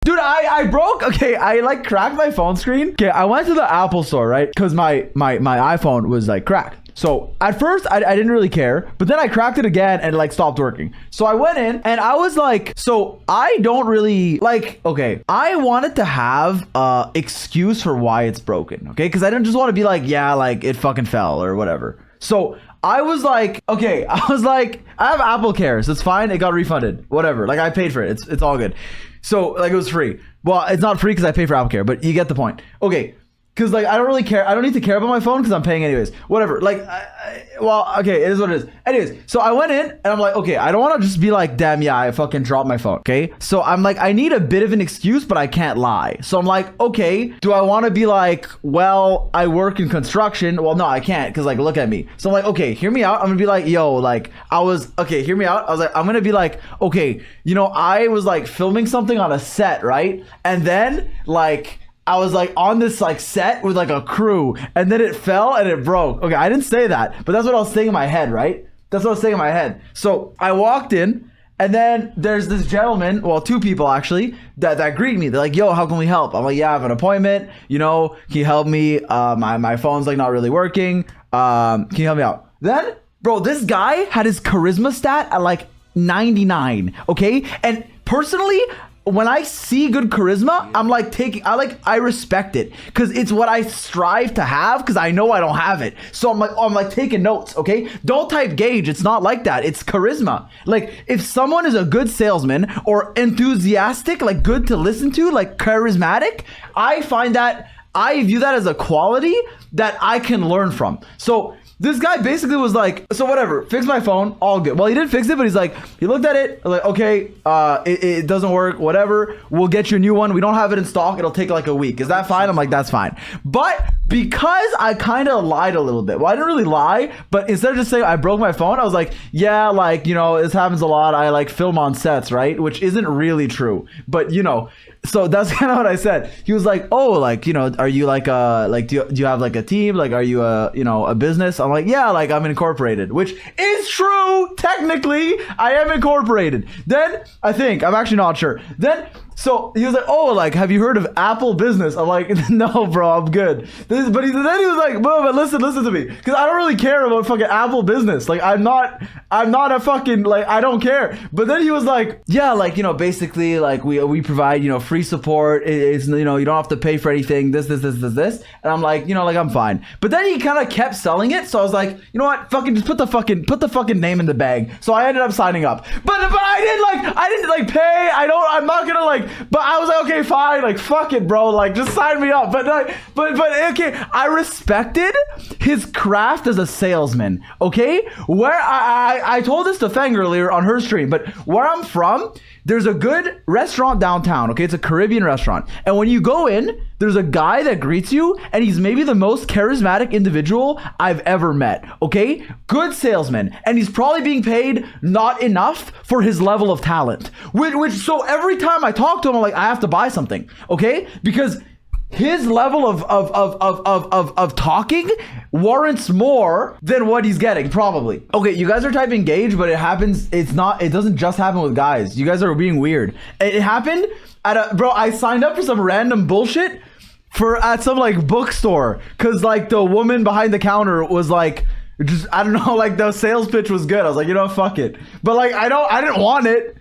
Dude, I broke. Okay, I like cracked my phone screen. Okay, I went to the Apple store, right? Because my iPhone was like cracked. So at first I didn't really care, but then I cracked it again and it like stopped working. So I went in and I was like, so I don't really like, okay, I wanted to have a excuse for why it's broken. Okay, because I didn't just want to be like, yeah, like it fucking fell or whatever. So I was like, okay, I have Apple Care, so it's fine. It got refunded, whatever. Like I paid for it. It's all good. So like it was free. Well, it's not free because I pay for Apple Care, but you get the point. Okay. Because like I don't really care. I don't need to care about my phone because I'm paying anyways. Whatever. Like, well, okay, it is what it is. Anyways, so I went in and I'm like, okay, I don't want to just be like, damn, yeah, I fucking dropped my phone. Okay, so I'm like, I need a bit of an excuse, but I can't lie. So I'm like, okay, do I want to be like, well, I work in construction? Well, no, I can't because like, look at me. So I'm like, okay, hear me out. I'm gonna be like, yo, like okay, hear me out. I was like, I'm gonna be like, okay, you know, I was like filming something on a set, right? And then like, I was like on this like set with like a crew and then it fell and it broke. Okay, I didn't say that, but that's what I was saying in my head, right? That's what I was saying in my head. So I walked in and then there's this gentleman, well, two people actually, that greet me. They're like, yo, how can we help? I'm like, yeah, I have an appointment. You know, can you help me? My phone's like not really working. Can you help me out? Then, bro, this guy had his charisma stat at like 99, okay? And personally, when I see good charisma, I'm like I respect it because it's what I strive to have because I know I don't have it. So I'm like taking notes, okay? Don't type gauge. It's not like that. It's charisma. Like if someone is a good salesman or enthusiastic, like good to listen to, like charismatic, I view that as a quality that I can learn from. So this guy basically was like, so whatever, fix my phone, all good. Well, he didn't fix it, but he's like, he looked at it, like, okay, it doesn't work, whatever. We'll get you a new one. We don't have it in stock. It'll take like a week. Is that fine? I'm like, that's fine. But because I kind of lied a little bit. Well, I didn't really lie, but instead of just saying I broke my phone, I was like, yeah, like, you know, this happens a lot. I like film on sets, right? Which isn't really true, but you know, so that's kind of what I said. He was like, oh, like, you know, are you like do you have like a team? Like, are you a business? I'm like, yeah, like I'm incorporated, which is true. Technically, I am incorporated. Then I think, I'm actually not sure. Then, so he was like, oh, like, have you heard of Apple Business? I'm like, no, bro, I'm good. Then he was like, bro, but listen to me. Because I don't really care about fucking Apple Business. Like, I'm not a fucking, like, I don't care. But then he was like, yeah, like, you know, basically, like, we provide, you know, free support. It's, you know, you don't have to pay for anything, this. And I'm like, you know, like, I'm fine. But then he kind of kept selling it. So I was like, you know what, fucking just put the fucking name in the bag. So I ended up signing up. But I didn't pay. I'm not gonna like, but I was like, okay, fine, like, fuck it, bro, like, just sign me up. But okay, I respected his craft as a salesman, okay? Where I told this to Feng earlier on her stream, but where I'm from, there's a good restaurant downtown, okay? It's a Caribbean restaurant. And when you go in, there's a guy that greets you, and he's maybe the most charismatic individual I've ever met, okay? Good salesman. And he's probably being paid not enough for his level of talent. Which so every time I talk to him, I'm like, I have to buy something, okay? Because his level of talking warrants more than what he's getting, probably. Okay, you guys are typing gauge, but it doesn't just happen with guys. You guys are being weird. It happened bro, I signed up for some random bullshit at some like bookstore because like the woman behind the counter was like, just, I don't know, like the sales pitch was good. I was like, you know, fuck it. But like, I didn't want it,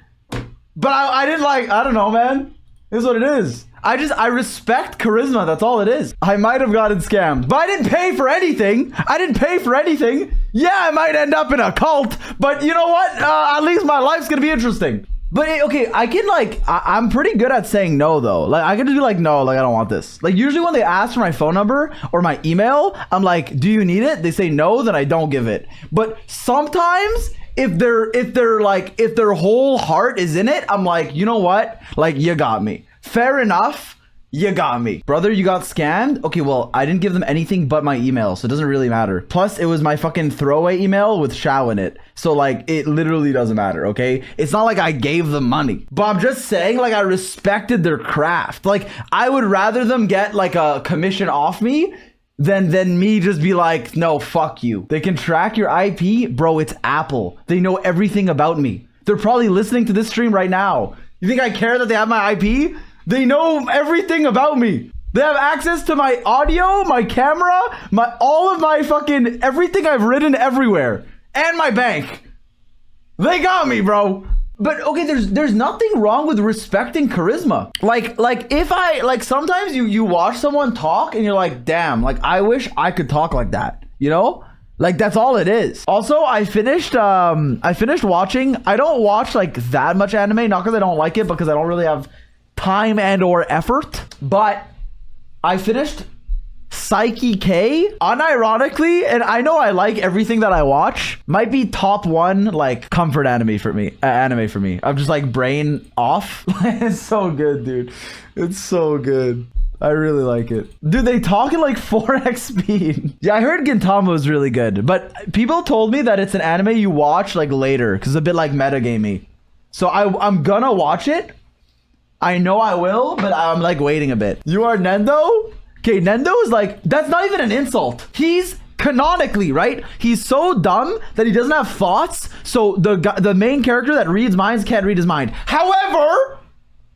but I didn't like, I don't know, man. It is what it is. I respect charisma. That's all it is. I might have gotten scammed, but I didn't pay for anything. Yeah, I might end up in a cult, but you know what? At least my life's gonna be interesting. But okay, I can like, I'm pretty good at saying no though. Like I can just be like, no, like I don't want this. Like usually when they ask for my phone number or my email, I'm like, do you need it? They say no, then I don't give it. But sometimes if their whole heart is in it, I'm like, you know what? Like you got me. Fair enough. You got me. Brother, you got scammed? Okay, well, I didn't give them anything but my email, so it doesn't really matter. Plus, it was my fucking throwaway email with Shao in it. So, like, it literally doesn't matter, okay? It's not like I gave them money. But I'm just saying, like, I respected their craft. Like, I would rather them get, like, a commission off me than me just be like, no, fuck you. They can track your IP? Bro, it's Apple. They know everything about me. They're probably listening to this stream right now. You think I care that they have my IP? They know everything about me. They have access to my audio, my camera, all of my fucking everything I've written everywhere, and my bank. They got me, bro. But okay, there's nothing wrong with respecting charisma. Like if I like sometimes you watch someone talk and you're like, damn, like I wish I could talk like that, you know? Like that's all it is. Also, I finished watching. I don't watch like that much anime, not because I don't like it, because I don't really have time and or effort. But I finished Psyche K, unironically, and I know I like everything that I watch. Might be top one like comfort anime for me. I'm just like brain off. It's so good, dude. It's so good. I really like it. Dude, they talk in like 4x speed. Yeah, I heard Gintama was really good, but people told me that it's an anime you watch like later because it's a bit like metagamey. So I'm gonna watch it. I know I will, but I'm like waiting a bit. You are Nendo? Okay, Nendo is like, that's not even an insult. He's canonically, right? He's so dumb that he doesn't have thoughts. So the main character that reads minds can't read his mind. However,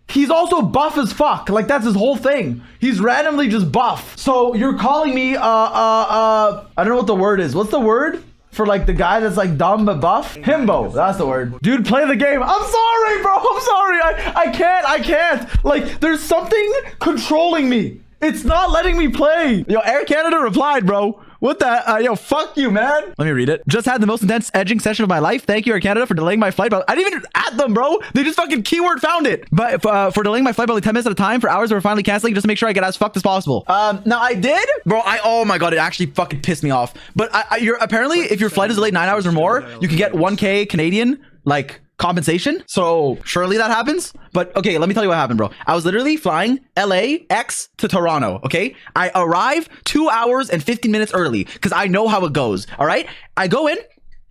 he's also buff as fuck. Like that's his whole thing. He's randomly just buff. So you're calling me I don't know what the word is. What's the word for like the guy that's like dumb but buff? Himbo. That's the word. Dude, play the game. I'm sorry, bro. I'm sorry. I can't. Like there's something controlling me. It's not letting me play. Yo, Air Canada replied, bro. What the? Yo, fuck you, man. Let me read it. Just had the most intense edging session of my life. Thank you, Air Canada, for delaying my flight. But I didn't even add them, bro. They just fucking keyword found it. But for delaying my flight by like 10 minutes at a time for hours that were finally canceling just to make sure I get as fucked as possible. Now I did, bro. Oh my god, it actually fucking pissed me off. But you're apparently, if your flight is delayed 9 hours or more, you can get 1K Canadian like compensation. So surely that happens. But okay, let me tell you what happened, bro. I was literally flying LAX to Toronto. Okay, I arrive 2 hours and 15 minutes early because I know how it goes. All right, I go in,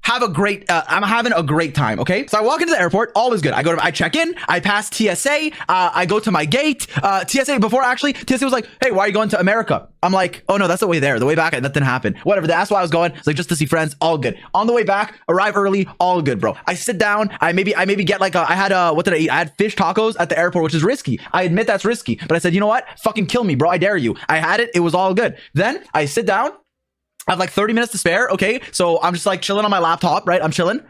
have a great I'm having a great time. Okay, so I walk into the airport, all is good. I check in, I pass TSA, I go to my gate. TSA was like, hey, why are you going to America? I'm like, oh no, that's the way there. The way back, that didn't happen. Whatever, that's why I was going. It's like just to see friends, all good. On the way back, arrive early, all good, bro. I sit down, I maybe get like what did I eat? I had fish tacos at the airport, which is risky. I admit that's risky, but I said, you know what? Fucking kill me, bro. I dare you. I had it. It was all good. Then I sit down. I have like 30 minutes to spare. Okay, so I'm just like chilling on my laptop, right? I'm chilling.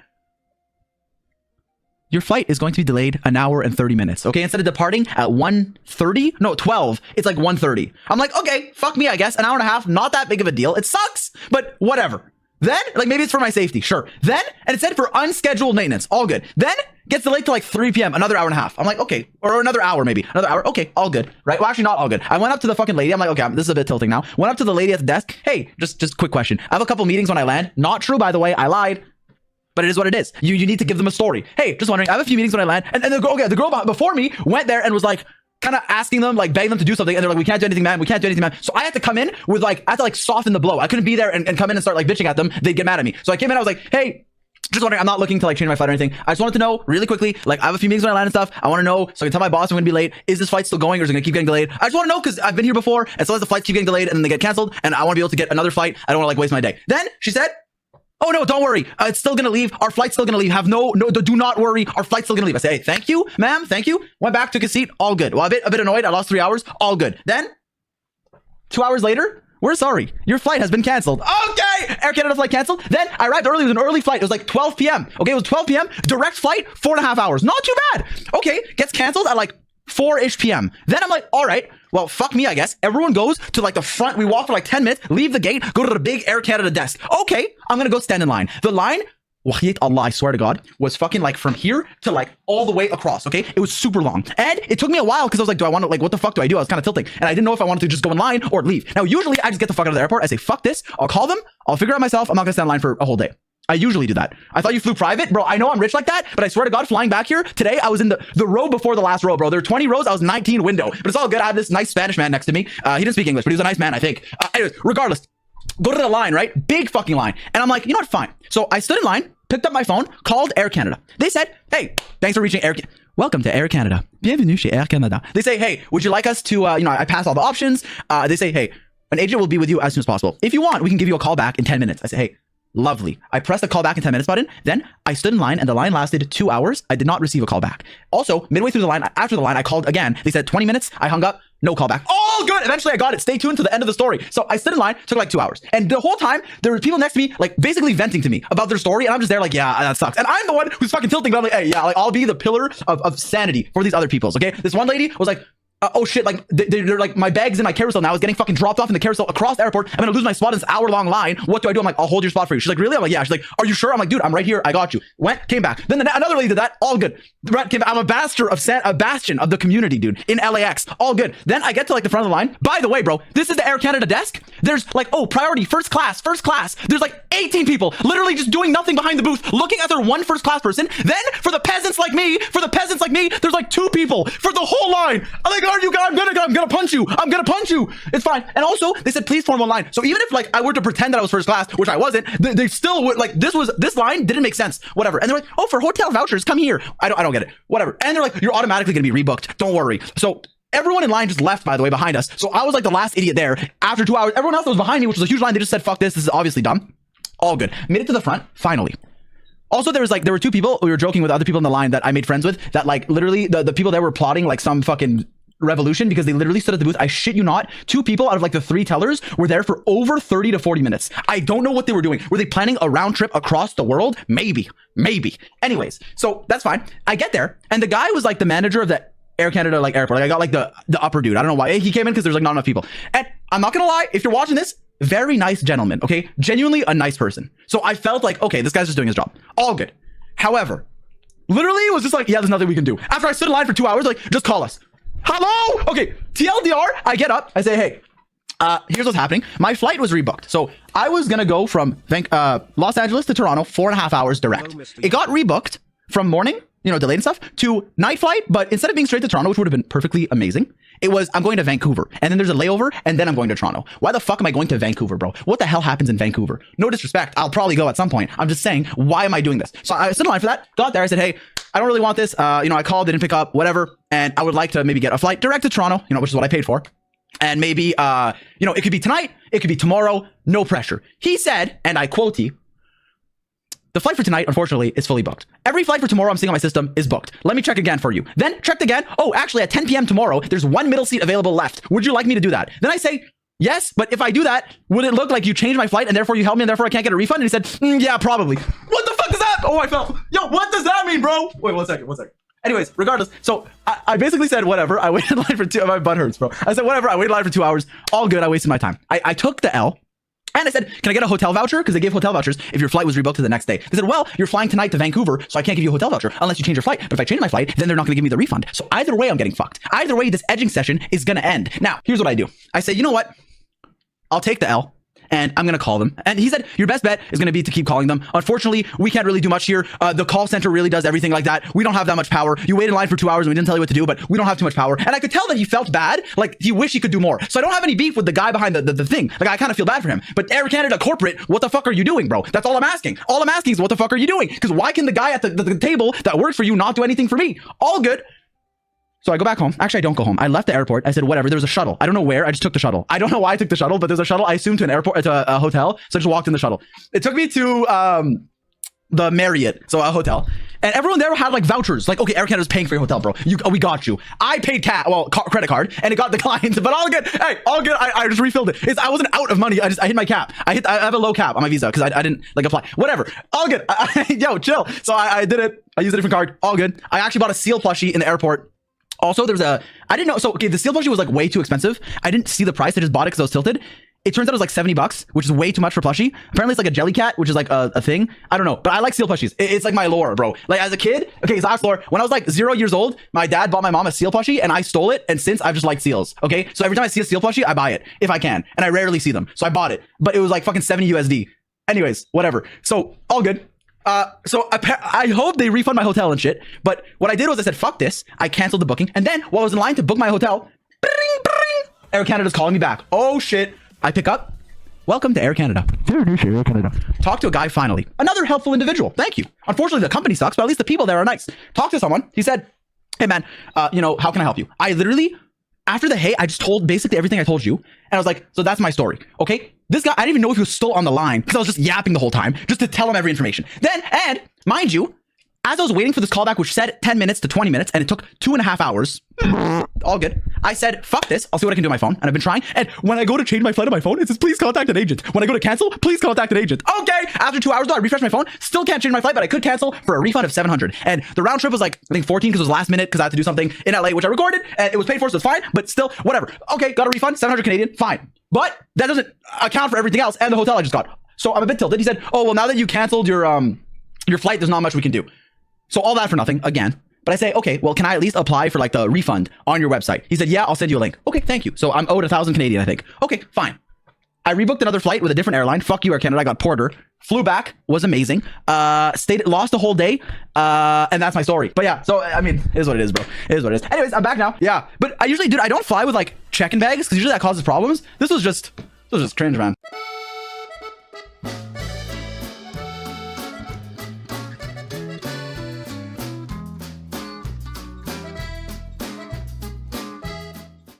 Your flight is going to be delayed an hour and 30 minutes. Okay, instead of departing at 1:30, no, 12, it's like 1:30. I'm like, okay, fuck me, I guess. An hour and a half, not that big of a deal. It sucks, but whatever. Then, like maybe it's for my safety, sure. Then, and it said for unscheduled maintenance, all good. Then, gets delayed to like 3 p.m., another hour and a half. I'm like, okay, or another hour maybe, another hour, okay, all good, right? Well, actually not all good. I went up to the fucking lady, I'm like, okay, this is a bit tilting now. Went up to the lady at the desk, hey, just quick question. I have a couple meetings when I land. Not true, by the way, I lied. But it is what it is. You need to give them a story. Hey, just wondering, I have a few meetings when I land. And the girl before me went there and was like, kind of asking them, like begging them to do something, and they're like, we can't do anything, man. We can't do anything, man. So I had to come in with like, I had to like soften the blow. I couldn't be there and come in and start like bitching at them. They'd get mad at me. So I came in, I was like, hey, just wondering, I'm not looking to like change my flight or anything. I just wanted to know really quickly, like I have a few meetings when I land and stuff. I want to know so I can tell my boss I'm going to be late. Is this flight still going or is it going to keep getting delayed? I just want to know because I've been here before and sometimes the flights keep getting delayed and then they get canceled and I want to be able to get another flight. I don't want to like waste my day. Then she said, oh no, don't worry. It's still gonna leave. Our flight's still gonna leave. Do not worry. Our flight's still gonna leave. I say, hey, thank you, ma'am. Thank you. Went back, took a seat. All good. Well, a bit annoyed. I lost 3 hours. All good. Then 2 hours later, we're sorry. Your flight has been canceled. Okay. Air Canada flight canceled. Then I arrived early. It was an early flight. It was like 12 p.m. Okay, it was 12 p.m. Direct flight, 4.5 hours. Not too bad. Okay, gets canceled at like 4-ish p.m. Then I'm like, all right, well, fuck me, I guess. Everyone goes to like the front. We walk for like 10 minutes, leave the gate, go to the big Air Canada desk. Okay, I'm gonna go stand in line. The line, Wahiyat Allah, I swear to God, was fucking like from here to like all the way across, okay? It was super long. And it took me a while because I was like, do I want to, like, what the fuck do I do? I was kind of tilting. And I didn't know if I wanted to just go in line or leave. Now, usually I just get the fuck out of the airport. I say, fuck this. I'll call them. I'll figure it out myself. I'm not gonna stand in line for a whole day. I usually do that. I thought you flew private. Bro, I know I'm rich like that, but I swear to God, flying back here, today I was in the row before the last row, bro. There were 20 rows. I was 19 window. But it's all good. I had this nice Spanish man next to me. He didn't speak English, but he was a nice man, I think. Anyways, regardless, go to the line, right? Big fucking line. And I'm like, you know what? Fine. So I stood in line, picked up my phone, called Air Canada. They said, hey, thanks for reaching Air Canada. Welcome to Air Canada. Bienvenue chez Air Canada. They say, hey, would you like us to, I pass all the options. They say, hey, an agent will be with you as soon as possible. If you want, we can give you a call back in 10 minutes. I say, hey, Lovely. I pressed the call back in 10 minutes button. Then I stood in line and the line lasted 2 hours. I did not receive a call back. Also, midway through the line, after the line, I called again. They said 20 minutes. I hung up. No call back. All good. Eventually I got it. Stay tuned to the end of the story. So I stood in line, took like 2 hours. And the whole time there were people next to me, like basically venting to me about their story. And I'm just there like, yeah, that sucks. And I'm the one who's fucking tilting, but I'm like, hey, yeah, like I'll be the pillar of sanity for these other people's. Okay. This one lady was like, oh shit, like they're like, my bag's in my carousel now is getting fucking dropped off in the carousel across the airport. I'm gonna lose my spot in this hour-long line. What do I do? I'm like, I'll hold your spot for you. She's like, really? I'm like, yeah. She's like, are you sure? I'm like, dude, I'm right here. I got you. Went, came back. Then another lady did that. All good. Came back. I'm a bastion of the community, dude, in LAX. All good. Then I get to like the front of the line. By the way, bro, this is the Air Canada desk. There's like, oh, priority, first class. There's like 18 people literally just doing nothing behind the booth, looking at their one first class person. Then for the peasants like me, there's like 2 people for the whole line. I'm like, are you guys? I'm gonna punch you. It's fine. And also, they said, please form one line. So even if like I were to pretend that I was first class, which I wasn't, they still would like, this line didn't make sense. Whatever. And they're like, oh, for hotel vouchers, come here. I don't get it. Whatever. And they're like, you're automatically gonna be rebooked. Don't worry. So everyone in line just left, by the way, behind us. So I was like the last idiot there. After 2 hours, everyone else that was behind me, which was a huge line, they just said, fuck this. This is obviously dumb. All good. Made it to the front, finally. Also, there were 2 people, we were joking with other people in the line that I made friends with, that like literally the people that were plotting like some fucking revolution, because they literally stood at the booth. I shit you not, 2 people out of like the 3 tellers were there for over 30 to 40 minutes. I don't know what they were doing. Were they planning a round trip across the world? Maybe. Anyways, so that's fine. I get there and the guy was like the manager of the Air Canada like airport. Like, I got like the upper dude. I don't know why he came in, because there's like not enough people. And I'm not gonna lie, if you're watching this, very nice gentleman, okay? Genuinely a nice person. So I felt like, okay, this guy's just doing his job. All good. However, literally it was just like, yeah, there's nothing we can do. After I stood in line for 2 hours, like, just call us. Hello? Okay, TLDR, I get up, I say, hey, here's what's happening. My flight was rebooked. So I was gonna go from Los Angeles to Toronto, 4.5 hours direct. It got rebooked from morning, delayed and stuff, to night flight, but instead of being straight to Toronto, which would have been perfectly amazing, it was, I'm going to Vancouver, and then there's a layover, and then I'm going to Toronto. Why the fuck am I going to Vancouver, bro? What the hell happens in Vancouver? No disrespect, I'll probably go at some point. I'm just saying, why am I doing this? So I stood in line for that, got there, I said, hey, I don't really want this. I called, didn't pick up, whatever, and I would like to maybe get a flight direct to Toronto, which is what I paid for. And maybe, it could be tonight, it could be tomorrow, no pressure. He said, and I quote, the flight for tonight, unfortunately, is fully booked. Every flight for tomorrow I'm seeing on my system is booked. Let me check again for you. Then checked again. Oh, actually at 10 p.m. tomorrow, there's 1 middle seat available left. Would you like me to do that? Then I say, yes, but if I do that, would it look like you changed my flight and therefore you held me and therefore I can't get a refund? And he said, yeah, probably. What the fuck is that? Oh, I fell. Yo, what does that mean, bro? Wait, one second. Anyways, regardless, so I basically said, whatever. I waited in line for 2, my butt hurts, bro. I said, whatever. I waited in line for 2 hours. All good. I wasted my time. I took the L. And I said, can I get a hotel voucher? Because they gave hotel vouchers if your flight was rebooked to the next day. They said, well, you're flying tonight to Vancouver, so I can't give you a hotel voucher unless you change your flight. But if I change my flight, then they're not going to give me the refund. So either way, I'm getting fucked. Either way, this edging session is going to end. Now, here's what I do. I say, you know what? I'll take the L. And I'm going to call them. And he said, your best bet is going to be to keep calling them. Unfortunately, we can't really do much here. The call center really does everything like that. We don't have that much power. You waited in line for 2 hours and we didn't tell you what to do, but we don't have too much power. And I could tell that he felt bad. Like he wished he could do more. So I don't have any beef with the guy behind the thing. Like I kind of feel bad for him. But Air Canada corporate, what the fuck are you doing, bro? That's all I'm asking. All I'm asking is what the fuck are you doing? Because why can the guy at the table that works for you not do anything for me? All good. So I go back home. Actually, I don't go home. I left the airport. I said, whatever. There was a shuttle. I don't know where. I just took the shuttle. I don't know why I took the shuttle, but there's a shuttle. I assumed to an airport, to a hotel. So I just walked in the shuttle. It took me to the Marriott, so a hotel. And everyone there had like vouchers. Like, okay, Air Canada's paying for your hotel, bro. We got you. I paid credit card, and it got declined. But all good. Hey, all good. I just refilled it. I wasn't out of money. I hit my cap. I have a low cap on my visa because I didn't like apply. Whatever. All good. Yo, chill. So I did it. I used a different card. All good. I actually bought a seal plushie in the airport. Also, I didn't know. So, okay, the seal plushie was like way too expensive. I didn't see the price. I just bought it because I was tilted. It turns out it was like $70, which is way too much for plushie. Apparently, it's like a jelly cat, which is like a thing. I don't know, but I like seal plushies. It's like my lore, bro. Like as a kid, okay, Zach's lore. When I was like 0 years old, my dad bought my mom a seal plushie and I stole it. And since I've just liked seals, okay? So every time I see a seal plushie, I buy it if I can. And I rarely see them. So I bought it, but it was like fucking 70 USD. Anyways, whatever. So all good. So I hope they refund my hotel and shit. But what I did was I said, fuck this. I canceled the booking. And then while I was in line to book my hotel, Air Canada's calling me back. Oh shit. I pick up. Welcome to Air Canada. Air Canada. Talk to a guy finally. Another helpful individual. Thank you. Unfortunately, the company sucks, but at least the people there are nice. Talk to someone. He said, hey man, how can I help you? I literally After the hey, I just told basically everything I told you. And I was like, so that's my story. Okay. This guy, I didn't even know if he was still on the line because I was just yapping the whole time just to tell him every information. Then, and mind you, as I was waiting for this callback, which said 10 minutes to 20 minutes, and it took 2.5 hours, all good. I said, fuck this. I'll see what I can do on my phone. And I've been trying. And when I go to change my flight on my phone, it says, please contact an agent. When I go to cancel, please contact an agent. Okay. After 2 hours, though, I refreshed my phone. Still can't change my flight, but I could cancel for a refund of 700. And the round trip was like, I think 14 because it was last minute because I had to do something in LA, which I recorded. And it was paid for, so it's fine. But still, whatever. Okay. Got a refund, 700 Canadian. Fine. But that doesn't account for everything else and the hotel I just got. So I'm a bit tilted. He said, oh, well, now that you canceled your flight, there's not much we can do. So all that for nothing again. But I say, okay, well, can I at least apply for like the refund on your website? He said, yeah, I'll send you a link. Okay, thank you. So I'm owed 1,000 Canadian, I think. Okay, fine. I rebooked another flight with a different airline. Fuck you, Air Canada. I got Porter. Flew back, was amazing. Lost a whole day. And that's my story. But yeah, so I mean, it is what it is, bro. It is what it is. Anyways, I'm back now. Yeah, but I usually, dude, I don't fly with like check-in bags because usually that causes problems. This was just cringe, man.